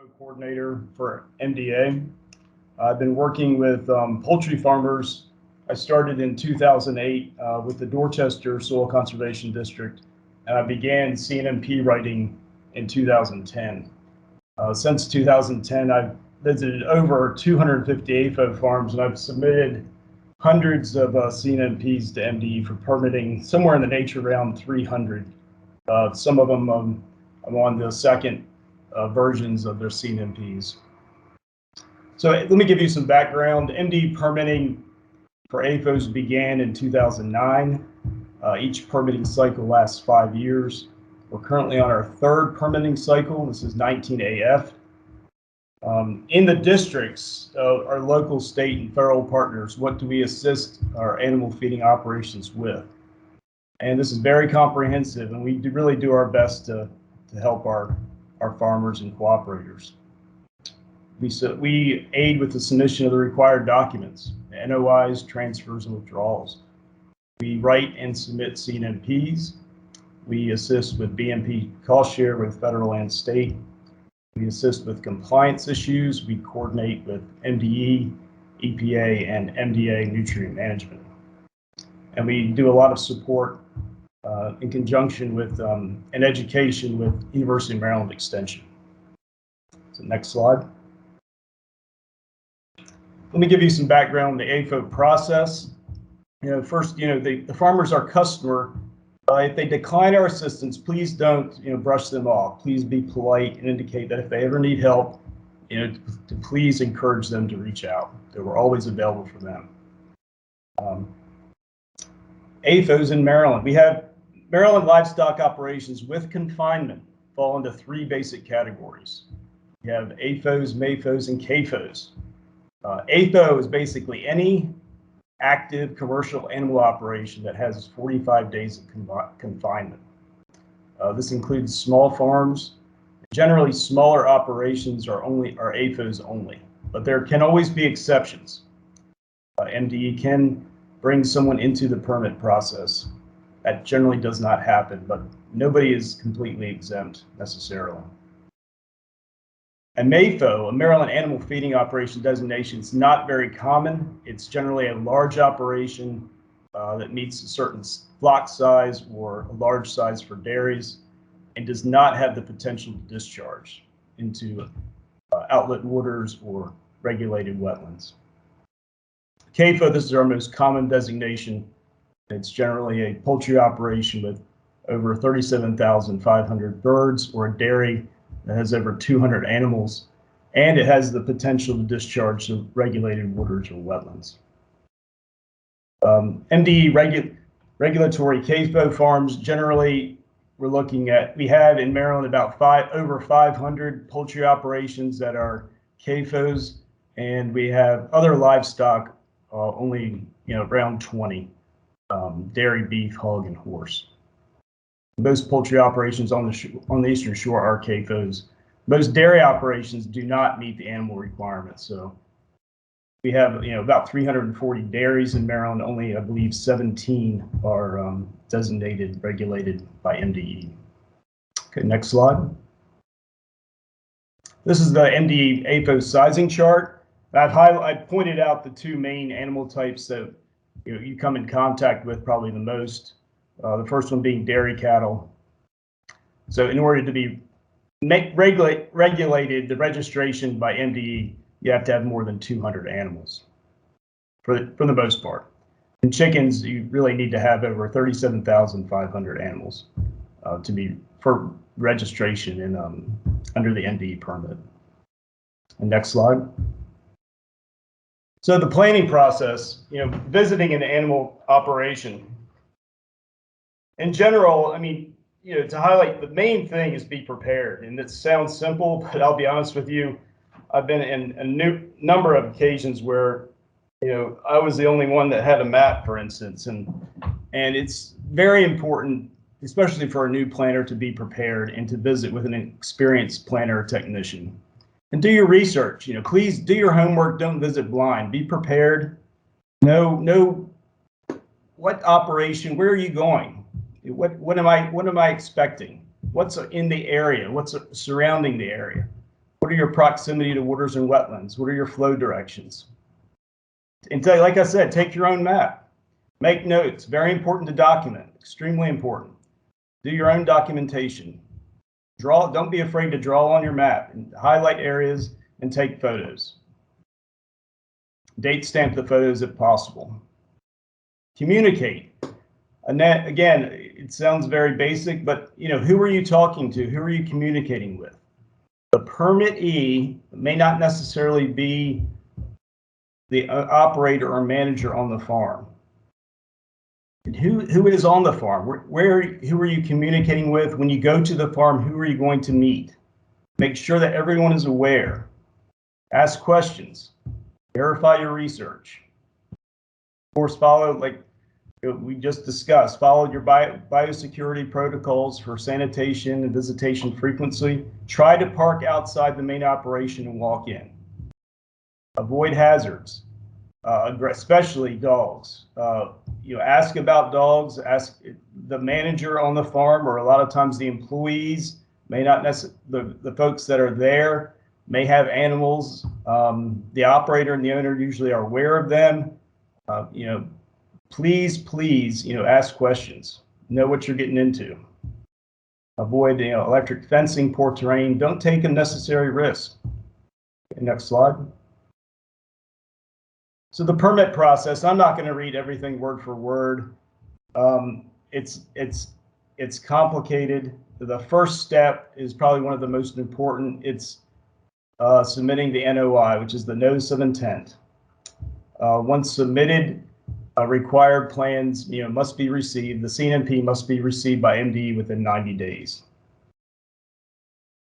AFO coordinator for MDA. I've been working with poultry farmers. I started in 2008 with the Dorchester Soil Conservation District, and I began CNMP writing in 2010. Since 2010, I've visited over 250 AFO farms, and I've submitted hundreds of CNMPs to MDE for permitting, somewhere in the nature around 300. Some of them I'm on the second versions of their CNMPs. So let me give you some background. MDE permitting for AFOs began in 2009. Each permitting cycle lasts 5 years. We're currently on our third permitting cycle. This is 19AF. In the districts, our local, state, and federal partners, what do we assist our animal feeding operations with? And this is very comprehensive, and we really do our best to help our farmers and cooperators. We aid with the submission of the required documents, NOIs, transfers, and withdrawals. We write and submit CNMPs. We assist with BMP cost share with federal and state. We assist with compliance issues. We coordinate with MDE, EPA, and MDA nutrient management. And we do a lot of support in conjunction with an education with University of Maryland Extension. So next slide. Let me give you some background on the AFO process. First, the farmer's our customer. If they decline our assistance, please don't, brush them off. Please be polite and indicate that if they ever need help, to please encourage them to reach out. That we're always available for them. AFOs in Maryland. We have Maryland livestock operations with confinement fall into 3 basic categories. We have AFOs, MAFOs, and CAFOs. AFO is basically any active commercial animal operation that has 45 days of confinement. This includes small farms. Generally, smaller operations are AFOs only, but there can always be exceptions. MDE can bring someone into the permit process. That generally does not happen, but nobody is completely exempt necessarily. A MAFO, a Maryland Animal Feeding Operation designation, is not very common. It's generally a large operation that meets a certain flock size or a large size for dairies and does not have the potential to discharge into outlet waters or regulated wetlands. CAFO, this is our most common designation. It's generally a poultry operation with over 37,500 birds or a dairy that has over 200 animals, and it has the potential to discharge to regulated waters or wetlands. MDE regulatory CAFO farms, generally we're looking at, we have in Maryland about over 500 poultry operations that are CAFOs, and we have other livestock only around 20, dairy, beef, hog, and horse. Most poultry operations on the Eastern Shore are CAFOs. Most dairy operations do not meet the animal requirements. So we have about 340 dairies in Maryland. Only, I believe, 17 are designated, regulated by MDE. Okay, next slide. This is the MDE AFO sizing chart. I've pointed out the 2 main animal types that you come in contact with probably the most. The first one being dairy cattle. So in order to be regulated, the registration by MDE, you have to have more than 200 animals for the most part. In chickens, you really need to have over 37,500 animals to be for registration in under the MDE permit. And next slide. So the planning process, visiting an animal operation. In general, to highlight, the main thing is be prepared. And it sounds simple, but I'll be honest with you, I've been in a number of occasions where, I was the only one that had a map, for instance. And it's very important, especially for a new planner, to be prepared and to visit with an experienced planner or technician. And do your research. Please do your homework. Don't visit blind. Be prepared. Know what operation, where are you going? What am I expecting? What's in the area? What's surrounding the area? What are your proximity to waters and wetlands? What are your flow directions? And like I said, take your own map. Make notes. Very important to document. Extremely important. Do your own documentation. Draw. Don't be afraid to draw on your map and highlight areas and take photos. Date stamp the photos if possible. Communicate. Again, it sounds very basic, but who are you talking to? Who are you communicating with? The permittee may not necessarily be the operator or manager on the farm. And who is on the farm? Who are you communicating with? When you go to the farm, who are you going to meet? Make sure that everyone is aware. Ask questions. Verify your research. Of course, follow, like we just discussed, follow your biosecurity protocols for sanitation and visitation frequency. Try to park outside the main operation and walk in. Avoid hazards, especially dogs. Ask about dogs. Ask the manager on the farm, or a lot of times the employees may not necessarily, the folks that are there may have animals. The operator and the owner usually are aware of them. Please, ask questions. Know what you're getting into. Avoid electric fencing, poor terrain. Don't take unnecessary risks. Okay, next slide. So the permit process, I'm not going to read everything word for word. It's complicated. The first step is probably one of the most important. It's submitting the NOI, which is the notice of intent. Once submitted, required plans must be received. The CNP must be received by MDE within 90 days.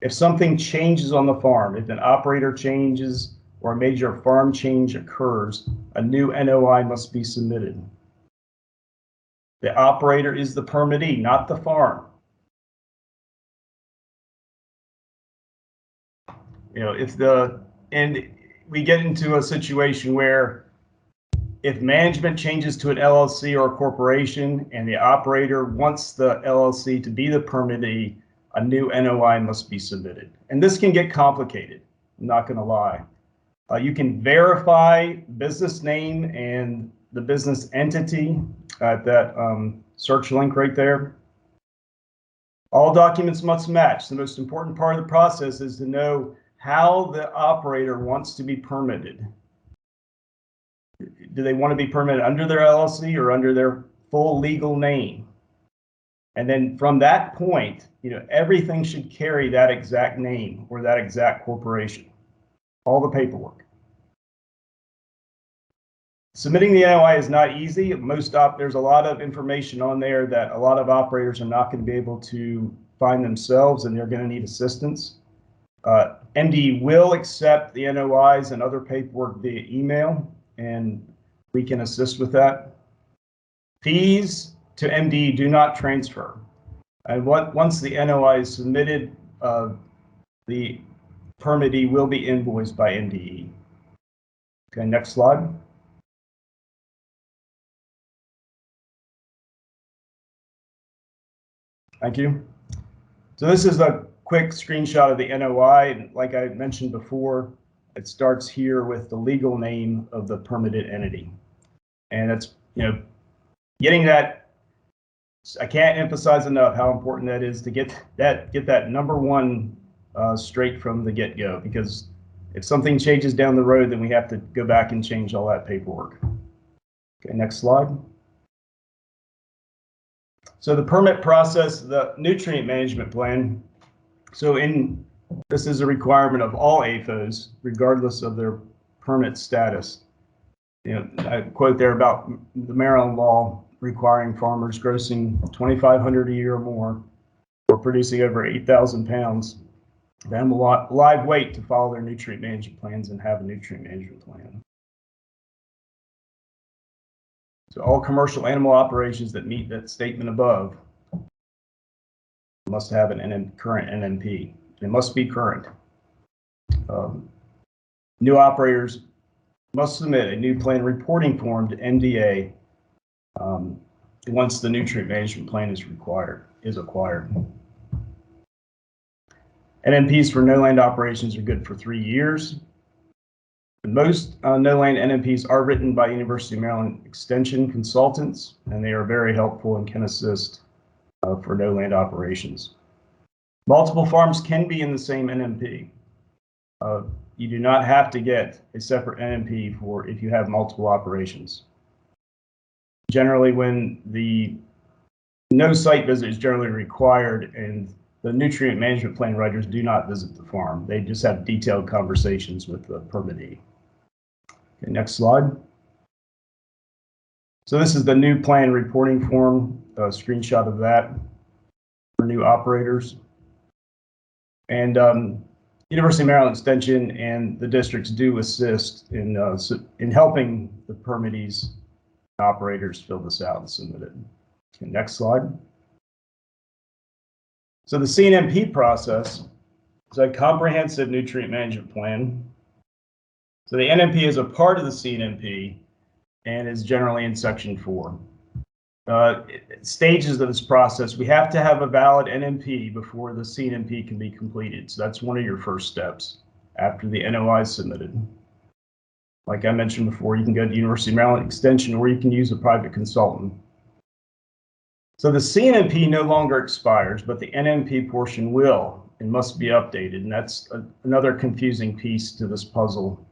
If something changes on the farm, if an operator changes or a major farm change occurs, a new NOI must be submitted. The operator is the permittee, not the farm. And we get into a situation where if management changes to an LLC or a corporation and the operator wants the LLC to be the permittee, a new NOI must be submitted. And this can get complicated, I'm not going to lie. You can verify business name and the business entity at that search link right there. All documents must match. The most important part of the process is to know how the operator wants to be permitted. Do they want to be permitted under their LLC or under their full legal name? And then from that point, everything should carry that exact name or that exact corporation. All the paperwork. Submitting the NOI is not easy. There's a lot of information on there that a lot of operators are not going to be able to find themselves, and they're going to need assistance. MDE will accept the NOIs and other paperwork via email, and we can assist with that. Fees to MDE do not transfer. And once the NOI is submitted, the permittee will be invoiced by MDE. Okay, next slide. Thank you. So this is a quick screenshot of the NOI. And like I mentioned before, it starts here with the legal name of the permitted entity. And it's, getting that, I can't emphasize enough how important that is to get that number one straight from the get-go, because if something changes down the road, then we have to go back and change all that paperwork. Okay, next slide. So the permit process, the nutrient management plan. So this is a requirement of all AFOs, regardless of their permit status. I quote there about the Maryland law requiring farmers grossing $2,500 a year or more, or producing over 8,000 pounds of animal live weight to follow their nutrient management plans and have a nutrient management plan. So all commercial animal operations that meet that statement above must have an current NMP. It must be current. New operators must submit a new plan reporting form to MDA once the nutrient management plan is acquired. NMPs for no-land operations are good for 3 years. Most no-land NMPs are written by University of Maryland Extension consultants, and they are very helpful and can assist for no-land operations. Multiple farms can be in the same NMP. You do not have to get a separate NMP for if you have multiple operations. Generally, when no site visit is generally required, and the nutrient management plan writers do not visit the farm. They just have detailed conversations with the permittee. Okay, next slide. So this is the new plan reporting form, a screenshot of that for new operators. And University of Maryland Extension and the districts do assist in helping the permittees and operators fill this out and submit it. Okay, next slide. So the CNMP process is a comprehensive nutrient management plan. So the NMP is a part of the CNMP and is generally in section 4. Stages of this process, we have to have a valid NMP before the CNMP can be completed. So that's one of your first steps after the NOI is submitted. Like I mentioned before, you can go to University of Maryland Extension, or you can use a private consultant. So the CNMP no longer expires, but the NMP portion will and must be updated. And that's another confusing piece to this puzzle.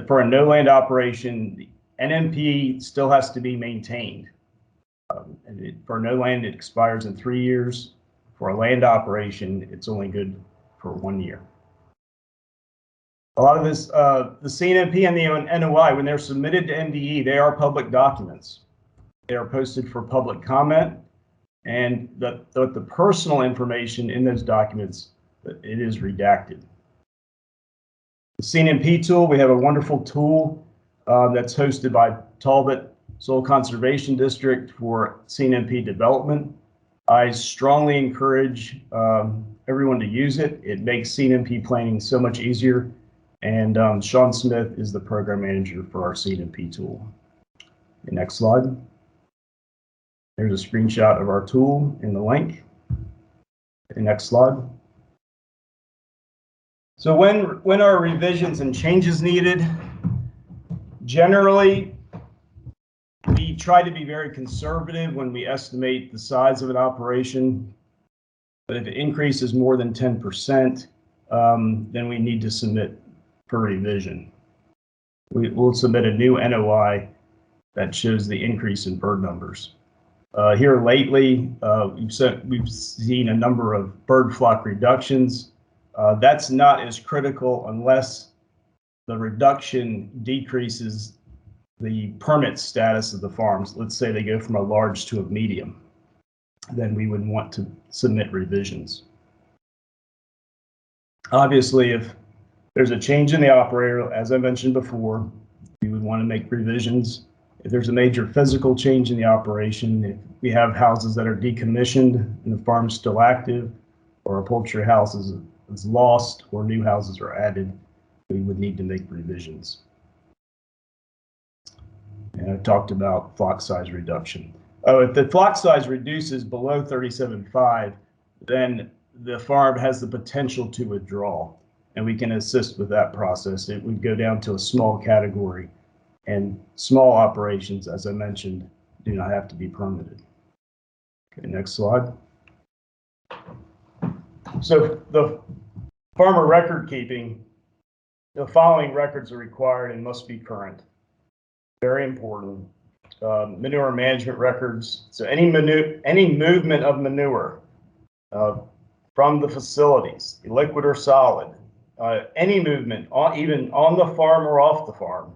For a no-land operation, the NMP still has to be maintained. For no land, it expires in 3 years. For a land operation, it's only good for 1 year. A lot of this, the CNMP and the NOI, when they're submitted to NDE, they are public documents. They are posted for public comment, and the personal information in those documents, it is redacted. The CNMP tool, we have a wonderful tool that's hosted by Talbot Soil Conservation District for CNMP development. I strongly encourage everyone to use it. It makes CNMP planning so much easier. And Sean Smith is the program manager for our CNMP tool. Okay, next slide. There's a screenshot of our tool in the link. Okay, next slide. So when are revisions and changes needed? Generally, we try to be very conservative when we estimate the size of an operation. But if it increases more than 10%, then we need to submit for revision. We'll submit a new NOI that shows the increase in bird numbers. Here lately, we've seen a number of bird flock reductions. That's not as critical unless the reduction decreases the permit status of the farms. Let's say they go from a large to a medium, then we would want to submit revisions. Obviously, if there's a change in the operator, as I mentioned before, we would want to make revisions. If there's a major physical change in the operation, if we have houses that are decommissioned and the farm's still active, or a poultry house is lost or new houses are added, we would need to make revisions. And I talked about flock size reduction. If the flock size reduces below 37.5, then the farm has the potential to withdraw, and we can assist with that process. It would go down to a small category, and small operations, as I mentioned, do not have to be permitted. Okay, next slide. So the farmer record keeping, the following records are required and must be current. Very important. Manure management records. So any movement of manure from the facilities, liquid or solid, any movement, even on the farm or off the farm,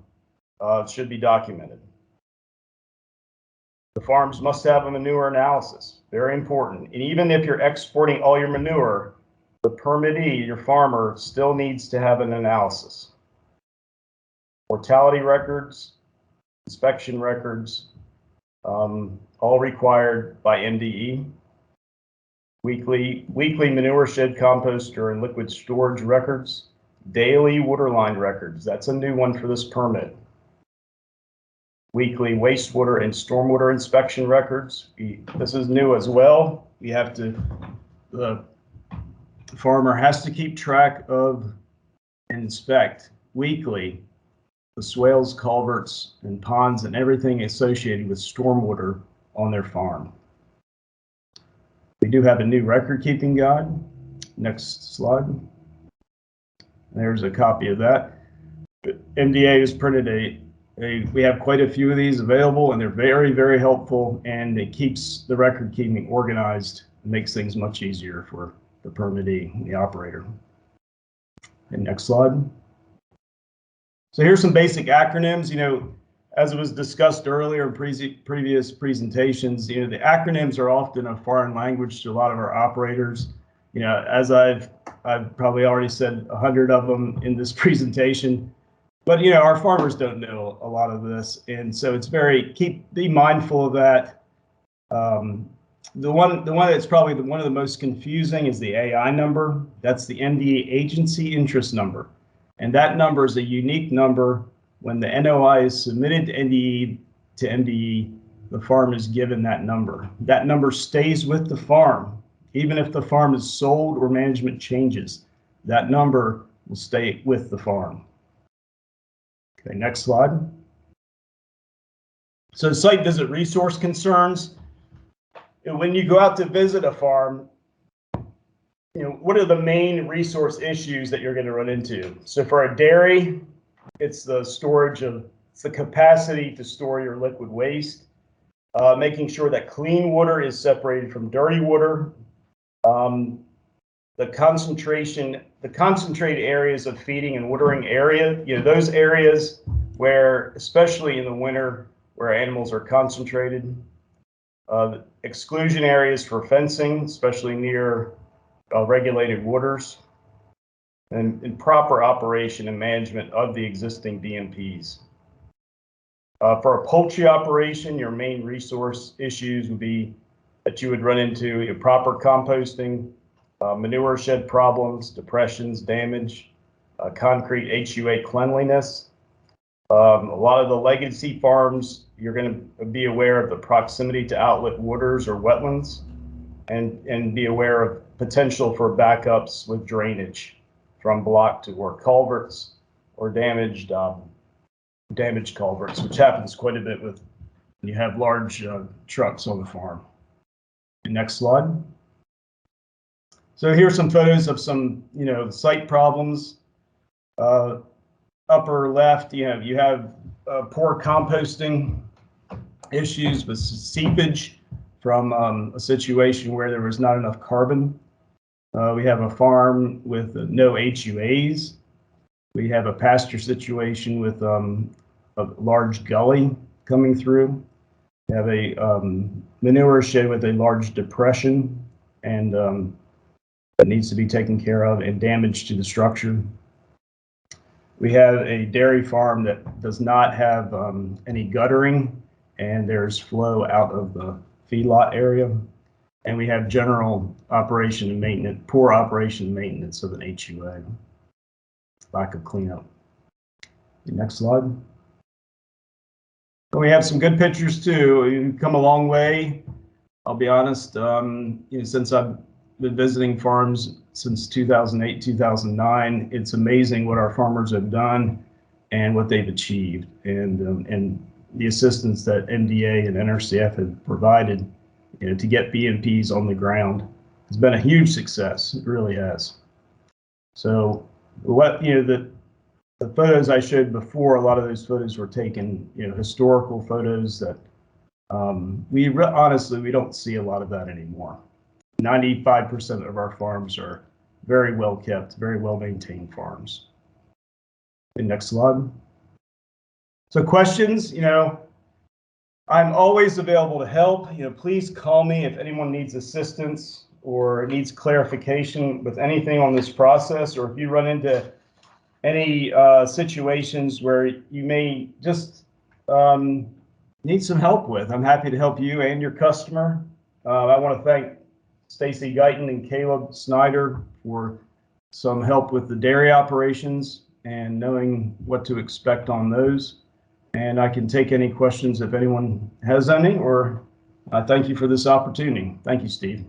should be documented. The farms must have a manure analysis. Very important. And even if you're exporting all your manure, the permittee, your farmer, still needs to have an analysis. Mortality records, inspection records, all required by NDE. Weekly manure shed, composter, and liquid storage records. Daily waterline records. That's a new one for this permit. Weekly wastewater and stormwater inspection records. This is new as well. We have to, The farmer has to keep track of and inspect weekly the swales, culverts, and ponds and everything associated with stormwater on their farm. We do have a new record keeping guide. Next slide. There's a copy of that. MDA has printed we have quite a few of these available, and they're very, very helpful, and it keeps the record keeping organized and makes things much easier for the permittee, the operator. And next slide. So here's some basic acronyms. As it was discussed earlier in previous presentations, the acronyms are often a foreign language to a lot of our operators. As I've probably already said 100 of them in this presentation, but our farmers don't know a lot of this, and so it's be mindful of that. The one that's probably one of the most confusing is the AI number. That's the MDE agency interest number, and that number is a unique number. When the NOI is submitted to MDE, the farm is given that number. That number stays with the farm. Even if the farm is sold or management changes, that number will stay with the farm. Okay, next slide. So site visit resource concerns. When you go out to visit a farm, what are the main resource issues that you're going to run into? So for a dairy, it's the capacity to store your liquid waste, making sure that clean water is separated from dirty water, the concentrated areas of feeding and watering area, those areas where, especially in the winter, where animals are concentrated, exclusion areas for fencing, especially near regulated waters, and proper operation and management of the existing BMPs. For a poultry operation, your main resource issues would be that you would run into proper composting, manure shed problems, depressions, damage, concrete HUA cleanliness. A lot of the legacy farms, you're going to be aware of the proximity to outlet waters or wetlands, and be aware of potential for backups with drainage from blocked or culverts or damaged culverts, which happens quite a bit when you have large trucks on the farm. Next slide. So here's some photos of some, site problems. Upper left, you have poor composting issues with seepage from a situation where there was not enough carbon. We have a farm with no HUAs. We have a pasture situation with a large gully coming through. We have a manure shed with a large depression and that needs to be taken care of, and damage to the structure. We have a dairy farm that does not have any guttering, and there's flow out of the feedlot area. And we have general operation and maintenance, poor operation and maintenance of an HUA, lack of cleanup. Next slide. And we have some good pictures too. We've come a long way. I'll be honest, since I've been visiting farms since 2008, 2009, it's amazing what our farmers have done and what they've achieved, and the assistance that MDA and NRCF have provided, to get BMPs on the ground has been a huge success. It really has. So the photos I showed before, a lot of those photos were taken, historical photos that honestly, we don't see a lot of that anymore. 95% of our farms are very well kept, very well maintained farms. The next slide. So questions, I'm always available to help. Please call me if anyone needs assistance or needs clarification with anything on this process, or if you run into any situations where you may just need some help with. I'm happy to help you and your customer. I want to thank Stacy Guyton and Caleb Snyder for some help with the dairy operations and knowing what to expect on those. And I can take any questions if anyone has any, or thank you for this opportunity. Thank you, Steve.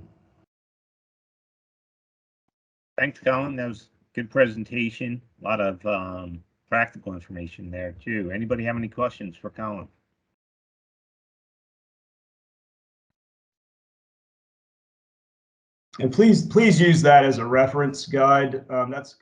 Thanks, Colin. That was a good presentation. A lot of practical information there too. Anybody have any questions for Colin? And please use that as a reference guide. That's